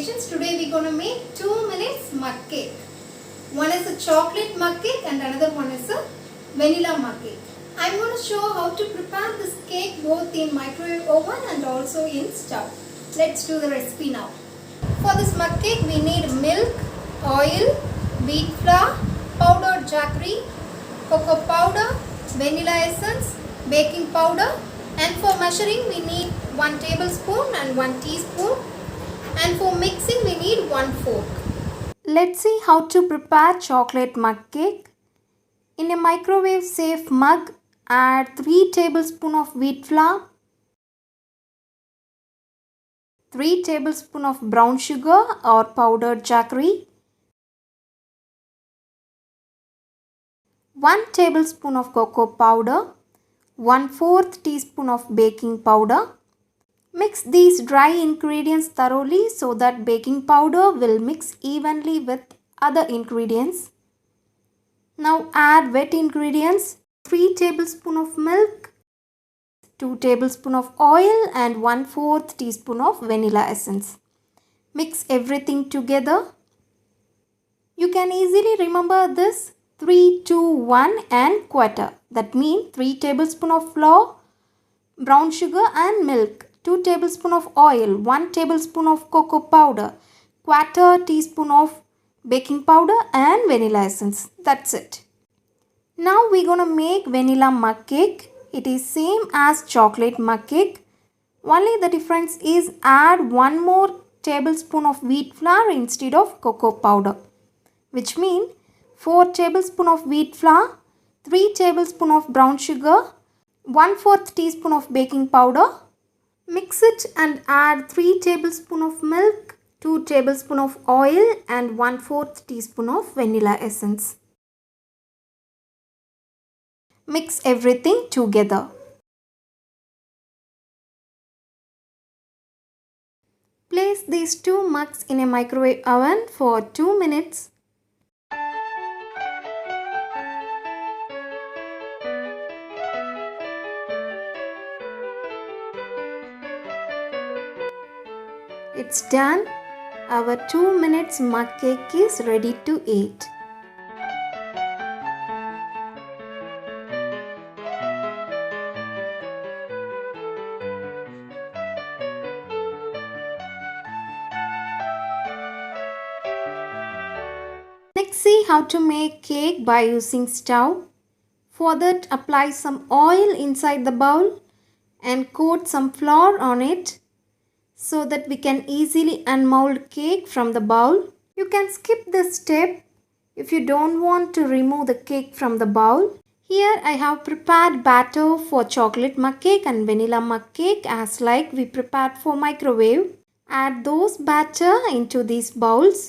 Congratulations, today we're going to make 2 minutes mug cake. One is a chocolate mug cake and another one is a vanilla mug cake. I'm going to show how to prepare this cake both in microwave oven and also in stove. Let's do the recipe now. For this mug cake we need milk, oil, wheat flour, powdered jaggery, cocoa powder, vanilla essence, baking powder, and for measuring we need 1 tablespoon and 1 teaspoon, and for mixing we need 1 fork. Let's see how to prepare chocolate mug cake. In a microwave safe mug, add 3 tablespoons of wheat flour, 3 tablespoons of brown sugar or powdered jaggery, 1 tablespoon of cocoa powder, 1/4 teaspoon of baking powder. Mix these dry ingredients thoroughly so that baking powder will mix evenly with other ingredients. Now add wet ingredients: 3 tablespoons of milk, 2 tablespoons of oil and 1/4 teaspoon of vanilla essence. Mix everything together. You can easily remember this 3, 2, 1 and quarter. That means 3 tablespoons of flour, brown sugar and milk, 2 tablespoons of oil, 1 tablespoon of cocoa powder, quarter teaspoon of baking powder and vanilla essence. That's it. Now we're going to make vanilla mug cake. It is same as chocolate mug cake. Only the difference is add 1 more tablespoon of wheat flour instead of cocoa powder, which means 4 tablespoons of wheat flour, 3 tablespoons of brown sugar, 1/4 teaspoon of baking powder. Mix it and add 3 tablespoons of milk, 2 tablespoons of oil and 1/4 teaspoon of vanilla essence. Mix everything together. Place these 2 mugs in a microwave oven for 2 minutes. It's done. Our 2 minutes mug cake is ready to eat. Next, see how to make cake by using stove. For that, apply some oil inside the bowl and coat some flour on it, so that we can easily unmold cake from the bowl. You can skip this step if you don't want to remove the cake from the bowl. Here I have prepared batter for chocolate mug cake and vanilla mug cake as like we prepared for microwave. Add those batter into these bowls.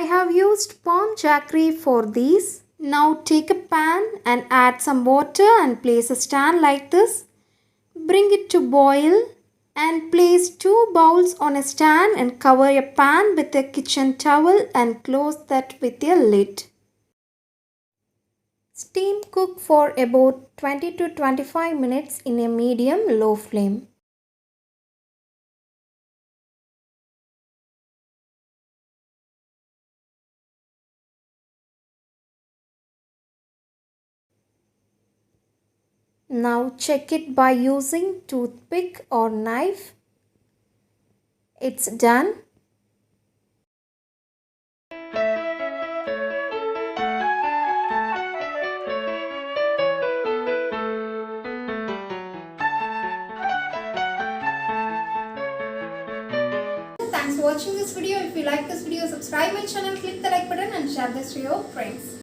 I have used palm jaggery for these. Now take a pan and add some water and place a stand like this. Bring it to boil and place 2 bowls on a stand and cover a pan with a kitchen towel and close that with a lid. Steam cook for about 20 to 25 minutes in a medium-low flame. Now check it by using toothpick or knife. It's done. Thanks for watching this video. If you like this video, subscribe my channel, click the like button and share this to your friends.